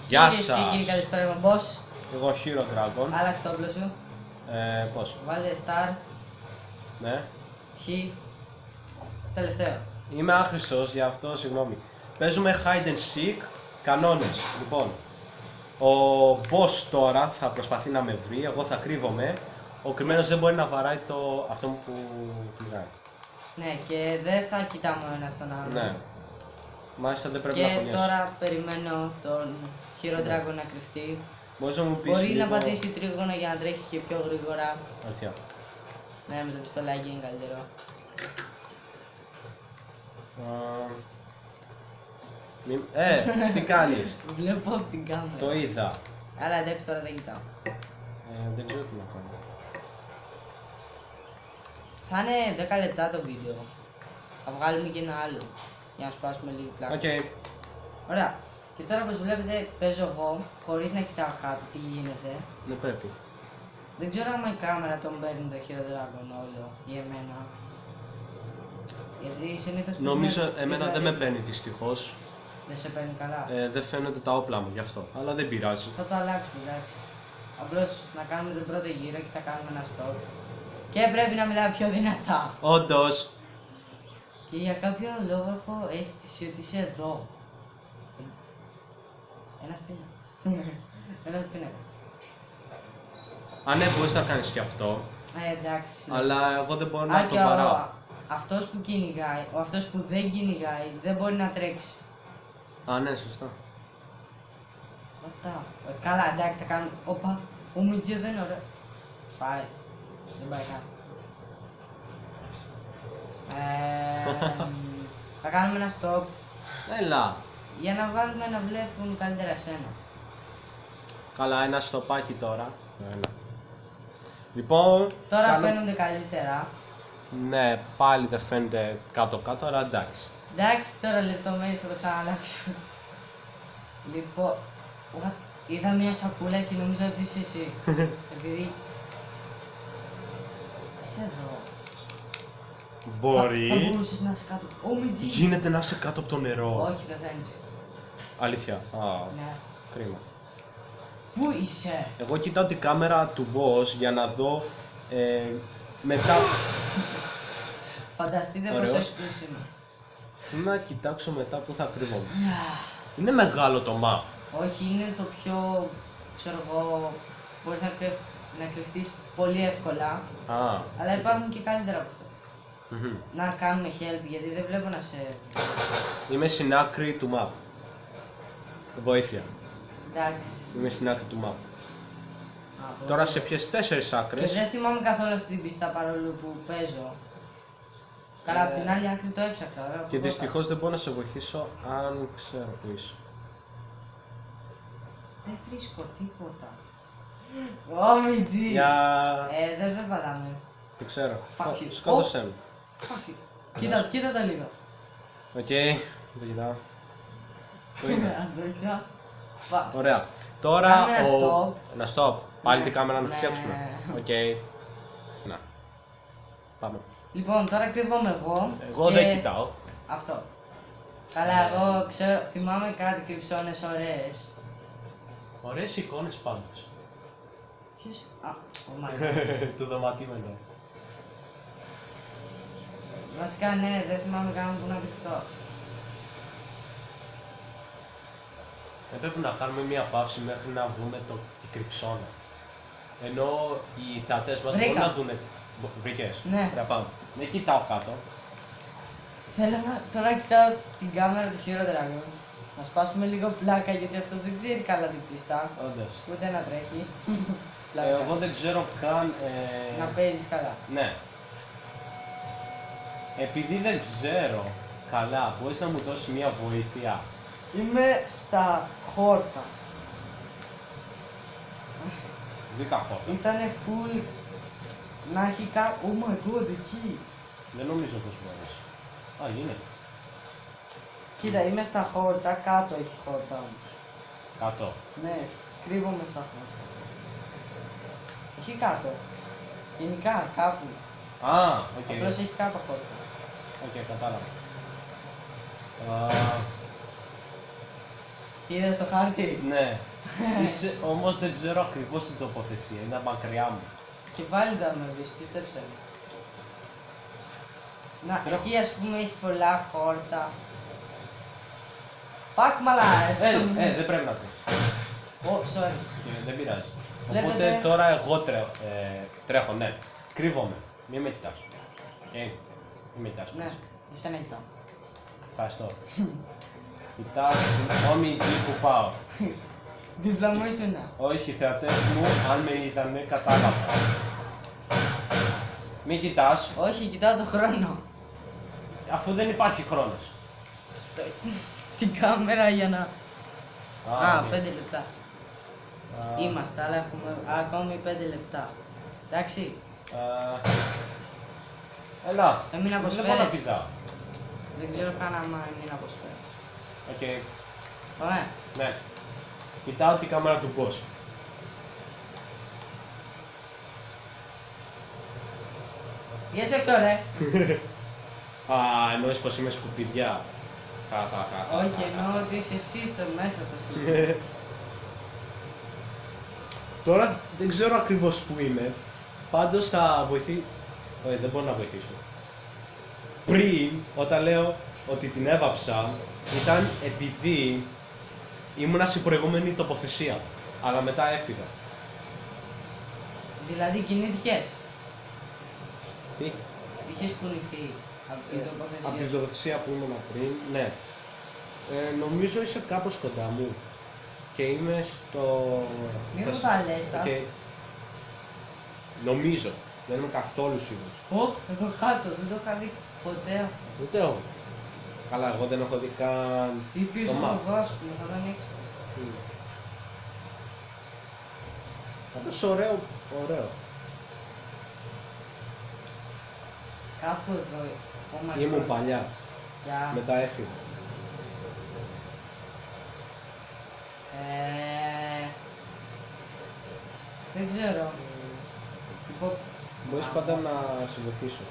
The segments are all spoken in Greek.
Γεια σας! Και κύριοι, καλησπέρα με boss. Εγώ Hero Dragon. Άλλαξε το όπλο σου. Πώς? Βάλε star, Ναι. χ. Τελευταίο. Είμαι άχρηστος, γι' αυτό συγγνώμη. Παίζουμε hide and seek, κανόνες. Λοιπόν, ο boss τώρα θα προσπαθεί να με βρει, εγώ θα κρύβομαι. Ο κρυμμένος δεν μπορεί να βαράει αυτό που κλειδάει. Ναι, και δεν θα κοιτάμε ο ένας τον άλλον. Ναι. Μάλιστα δεν πρέπει να Και πονιέσαι. τώρα περιμένω τον Hero Dragon να κρυφτεί. Μπορείς να μου πεις Μπορεί λίγο... να πατήσει τρίγωνα για να τρέχει και πιο γρήγορα. Αλήθεια. Ναι, με το πιστολάκι είναι καλύτερο. Τι κάνεις? Βλέπω από την κάμερα. Το είδα. Αλλά εντάξει, τώρα δεν κοιτάω. Δεν ξέρω τι να κάνω. Θα είναι 10 λεπτά το βίντεο. Θα βγάλουμε και ένα άλλο. Για να σπάσουμε λίγο πλάκα. Οκ. Ωραία. Και τώρα όπως βλέπετε παίζω εγώ, χωρίς να κοιτάω κάτω τι γίνεται. Ναι, πρέπει. Δεν ξέρω αν η κάμερα τον παίρνει το Hero Dragon όλο ή εμένα. Γιατί συνήθως... Νομίζω παίζουμε εμένα δίπλα δεν με δίπλα. παίρνει δυστυχώς. Δεν σε παίρνει καλά. Δεν φαίνονται τα όπλα μου γι' αυτό. Αλλά δεν πειράζει. Θα το αλλάξουμε, εντάξει. Απλώς να κάνουμε τον πρώτο γύρο και θα κάνουμε ένα stop. Και πρέπει να μιλάω πιο δυνατά. Όντως. Και για κάποιο λόγο έχω αίσθηση ότι είσαι εδώ. Ένας πίνακας. Ένας πίνακας. Αν ναι, μπορείς να κάνεις και αυτό. Εντάξει. Αλλά εγώ δεν μπορώ να το και βαράω. αυτός που κυνηγάει, αυτός που δεν κυνηγάει, δεν μπορεί να τρέξει. Α, ναι, σωστά. Καλά, εντάξει, θα κάνουμε. Όπα, ο Μιτζέ δεν είναι ωραίο. Πάει. Δεν πάει καν. Θα κάνουμε ένα stop Έλα. για να βάλουμε να βλέπουν καλύτερα σένα. Καλά, ένα στοπάκι τώρα. Έλα. Λοιπόν. Τώρα φαίνονται καλύτερα. Ναι, πάλι δεν φαίνεται κάτω-κάτω, αλλά εντάξει. Εντάξει, τώρα λεπτομέρειες θα το ξαναλλάξω. Λοιπόν, what? Είδα μια σακούλα και νομίζω ότι είσαι εσύ. Επειδή... Είσαι εδώ. Θα Μπορεί. μπορούσες να είσαι κάτω. Ω, Μιτζή. Γίνεται να είσαι κάτω από το νερό. Όχι, πεθαίνεις. Αλήθεια. Α, Ναι. κρίμα. Πού είσαι? Εγώ κοιτάω την κάμερα του boss για να δω μετά. Φανταστείτε Ωραίος. πως έξυπνος είμαι. Να κοιτάξω μετά που θα κρύβομαι. Είναι μεγάλο το map. Όχι, είναι το πιο, ξέρω εγώ, μπορείς να κρυφτείς πολύ εύκολα, Α, αλλά υπάρχουν και καλύτερα από αυτό. μμμ. Να κάνουμε help, γιατί δεν βλέπω να σε... Είμαι στην άκρη του map. Βοήθεια. Εντάξει. Είμαι στην άκρη του map. Α, Τώρα πολύ. σε ποιες 4 Και άκρες. δεν θυμάμαι καθόλου αυτή την πίστα παρόλο που παίζω. Καλά, από την άλλη άκρη το έψαξα. βέβαια, Και από δυστυχώς δεν μπορώ να σε βοηθήσω αν ξέρω που είσαι. δεν βρίσκω τίποτα. Ω, Μιτζή! Για. Δεν βαλάμε. Δεν ξέρω. Fuck you. Σκότωσέ με. Fuck you. Κοίτα το λίγο. Οκ, δεν κοιτάω. Το είδα. Ας το έξα. Fuck. Ωραία. Τώρα Κάνουμε ένα stop. Ένα stop. Πάλι Ναι, την κάμερα να ναι. φτιάξουμε. Οκ. Να. Πάμε. Λοιπόν, τώρα κρύβομαι εγώ. Εγώ και- δεν κοιτάω. Αυτό. Καλά, εγώ ξέρω, θυμάμαι κάτι κρυψώνες ωραίες. Ωραίες εικόνες πάντως. Ποιος... Α, oh my god. Του δωματίου εδώ. Βασικά ναι, δεν θυμάμαι καν που να κρυφτώ. Έπρεπε να κάνουμε μια παύση μέχρι να βρούμε την κρυψώνα. Ενώ οι θεατές μας Βρήκα. μπορούν να δούνε. Βρήκες. Ναι. Ωραία, πάμε. Δεν κοιτάω κάτω. Θέλω να τώρα κοιτάω την κάμερα του Hero Dragon. Να σπάσουμε λίγο πλάκα γιατί αυτό δεν ξέρει καλά την πίστα. Όντως. Ούτε να τρέχει. Πλάκα. Εγώ δεν ξέρω καν. Να παίζεις καλά. Ναι. Επειδή δεν ξέρω καλά, μπορείς να μου δώσεις μια βοήθεια. Είμαι στα χόρτα. Δίκα χώρο. Ήτανε full να έχει Oh my god, εκεί. Δεν νομίζω πως μπορείς. Α, γίνεται. Κοίτα, είμαι στα χόρτα, κάτω έχει χόρτα όμως. Κάτω. Ναι, κρύβομαι στα χόρτα. Όχι κάτω. Γενικά, κάπου. Α, οκ. Απλώς έχει κάτω χόρτα. Οκ, κατάλαβα. Είδες το χάρτη. Ναι. Είσαι, όμως δεν ξέρω ακριβώς την τοποθεσία, είναι μακριά μου. Και πάλι θα με βρεις, πίστεψε με. Να, Τρέχω. εκεί ας πούμε έχει πολλά χόρτα. Fuck μαλά, Δεν πρέπει να τρέχεις. Ω, sorry. Δεν πειράζει. Βλέπετε. Οπότε τώρα εγώ τρέχω, ναι. Κρύβομαι. Μην με κοιτάς. Μην με κοιτάς. Ναι, εσένα κοιτάω. Ευχαριστώ. Κοιτάς την όμοιη εκεί που πάω. Δίπλα μου ήσουνα. Όχι, οι θεατές μου, αν με είδανε, κατάλαβα. Μην κοιτάς, Όχι, κοιτάω το χρόνο. αφού δεν υπάρχει χρόνος. Την κάμερα για να... Α, ναι. 5 λεπτά. Είμαστε, αλλά έχουμε ακόμη 5 λεπτά. Εντάξει, Έλα, Έμεινε δεν αποσφαίρες. μπορώ να πηδάω. δεν ξέρω καν άμα είναι αποσφαίρες. Οκ, Ωραία. ναι. Κοιτάω την κάμερα του boss. Βγες έξω ρε. Α, εννοείς πως είμαι σκουπιδιά. Όχι, εννοώ ότι είσαι εσύ στο μέσα στα σπίτια. Τώρα δεν ξέρω ακριβώς που είμαι. Πάντως θα βοηθεί... Όχι, δεν μπορώ να βοηθήσω. Πριν, όταν λέω ότι την έβαψα, ήταν επειδή ήμουνα στην προηγούμενη τοποθεσία. Αλλά μετά έφυγα. Δηλαδή κινήθηκες. Τι? Είχες κουνηθεί από την Από τοποθεσία την σου. τοποθεσία που ήμουνα πριν, ναι. Νομίζω είσαι κάπως κοντά μου. Και είμαι στο... Μην θα μου σ- τα λες, Οκ. Νομίζω. Δεν είμαι καθόλου σίγουρος. Ωχ, εδώ κάτω, δεν το είχα δει ποτέ αυτό. Ούτε εγώ. Καλά, εγώ δεν έχω δει καν Ή πίσω το από map. εδώ, ας πούμε, θα ήταν έξω. Πάντως ωραίο, ωραίο. Κάπου εδώ. Oh my Ήμουν God. παλιά, Γεια. μετά έφυγα. Δεν ξέρω. Λοιπόν, Μπορείς πάντα να σε βοηθήσω.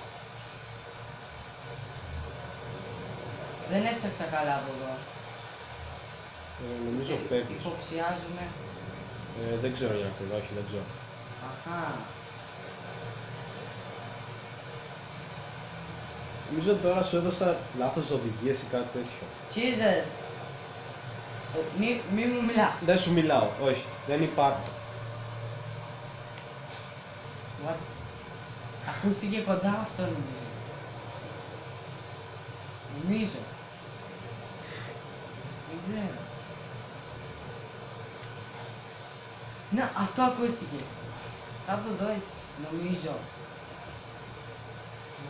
δεν έψαξα καλά από εδώ. Νομίζω φεύγεις. Υποψιάζουμε. Δεν ξέρω για να φύγω, όχι δεν ξέρω. Αχα. Νομίζω τώρα σου έδωσα λάθος οδηγίες ή κάτι τέτοιο. Jesus. Μη μου μιλάς. Δεν σου μιλάω, όχι, δεν υπάρχει. What? Ακούστηκε κοντά αυτό νομίζω. Νομίζω. Δεν ξέρω. Να, αυτό ακούστηκε. Κάπου εδώ έχει. Νομίζω.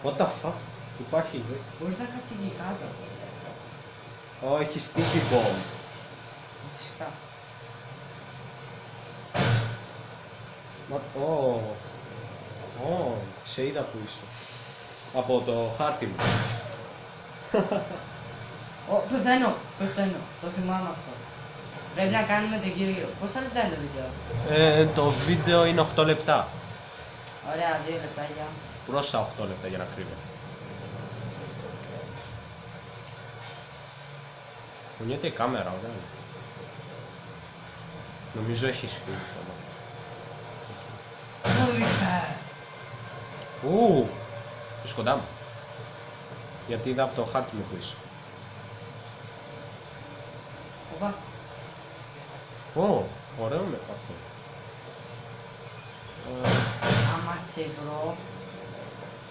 What the fuck, υπάρχει εδώ. Μπορείς να κάτσεις εκεί κάτω. Όχι, sticky bomb. Φυσικά. Σε είδα που είσαι. Από το χάρτη μου. Πεθαίνω. Το θυμάμαι αυτό. Πρέπει να κάνουμε τον κύριο. Πόσα λεπτά είναι το βίντεο? Το βίντεο είναι 8 λεπτά. Ωραία, 2 λεπτάκια. Προς 8 λεπτά για να κρύβω. Κουνιέται η κάμερα, ωραία. Νομίζω έχεις φύγει ακόμα. Είσαι κοντά μου. Γιατί είδα από το χάρτη μου που είσαι. Οπα. Ωραίο με αυτό. Άμα σε βρω,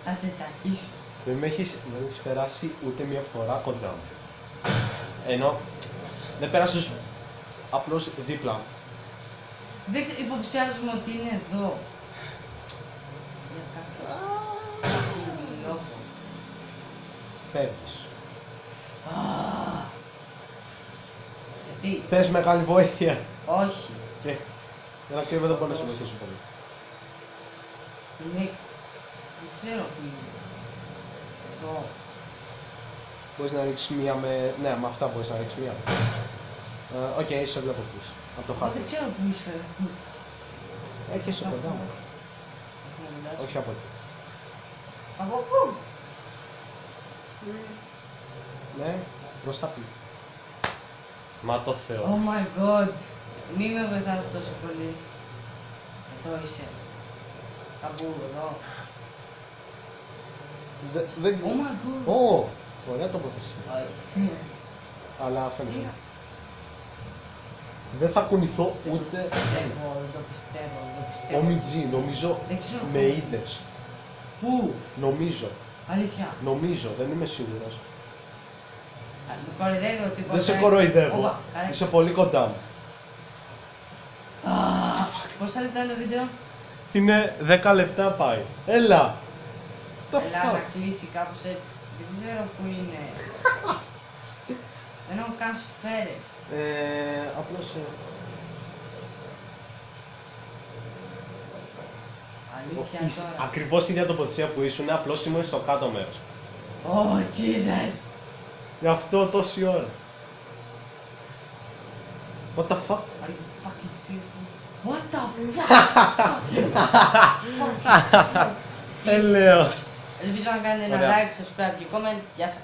θα σε τσακίσω. Δεν έχεις περάσει ούτε μια φορά κοντά μου. Ενώ δεν πέρασες απλώς δίπλα μου. Δεν ξέρω, υποψιάζουμε ότι είναι εδώ. Για κάτι μιλόφωνο. Φεύγεις. Ξέρεις τι, Θες μεγάλη βοήθεια. όχι. Και για να κρύβω δεν μπορώ να σε βοηθήσω πολύ. Είναι... Δεν ξέρω που είναι. Εδώ. Μπορείς να ρίξεις μία με... Ναι, με αυτά μπορείς να ρίξεις μία. Οκ, σε βλέπω πίσω. Από το Μα χάρτη. δεν ξέρω που είσαι. Έρχεσαι κοντά μου. Να μιλάς. Όχι από εκεί. Από πού? Ναι, μπροστά πει. Μα το Θεό. Oh my god. Μη με βοηθάς τόσο πολύ. Εδώ είσαι. Κάπου εδώ. Δεν... Oh my god. Ω, ωραία τοποθεσία. Όχι. Αλλά φαίνεται. Δεν θα κουνηθώ ούτε. Δεν το πιστεύω, δεν το πιστεύω. Ο Μιτζή, νομίζω Δεν ξέρω με πού. είδες. Πού? Νομίζω. Αλήθεια. Νομίζω, δεν είμαι σίγουρος. Με κοροϊδεύω τίποτα. Δεν σε κοροϊδεύω. Όπα, καλά. Είσαι πολύ κοντά μου. Πόσα λεπτά είναι το βίντεο? Είναι 10 λεπτά πάει. Έλα! Το Έλα να fuck. κλείσει κάπως έτσι. Δεν ξέρω πού είναι. Δεν έχω καν σφαίρες. Απλώς... Αλήθεια τώρα. Ακριβώς η ίδια τοποθεσία που ήσουν, απλώς ήμουν στο κάτω μέρος. Oh, Jesus. Γι' αυτό τόση ώρα. What the fuck? Are you fucking serious? What the fuck? Έλεος. Ελπίζω να κάνετε ένα Ωραία. like, subscribe και comment. Γεια σας.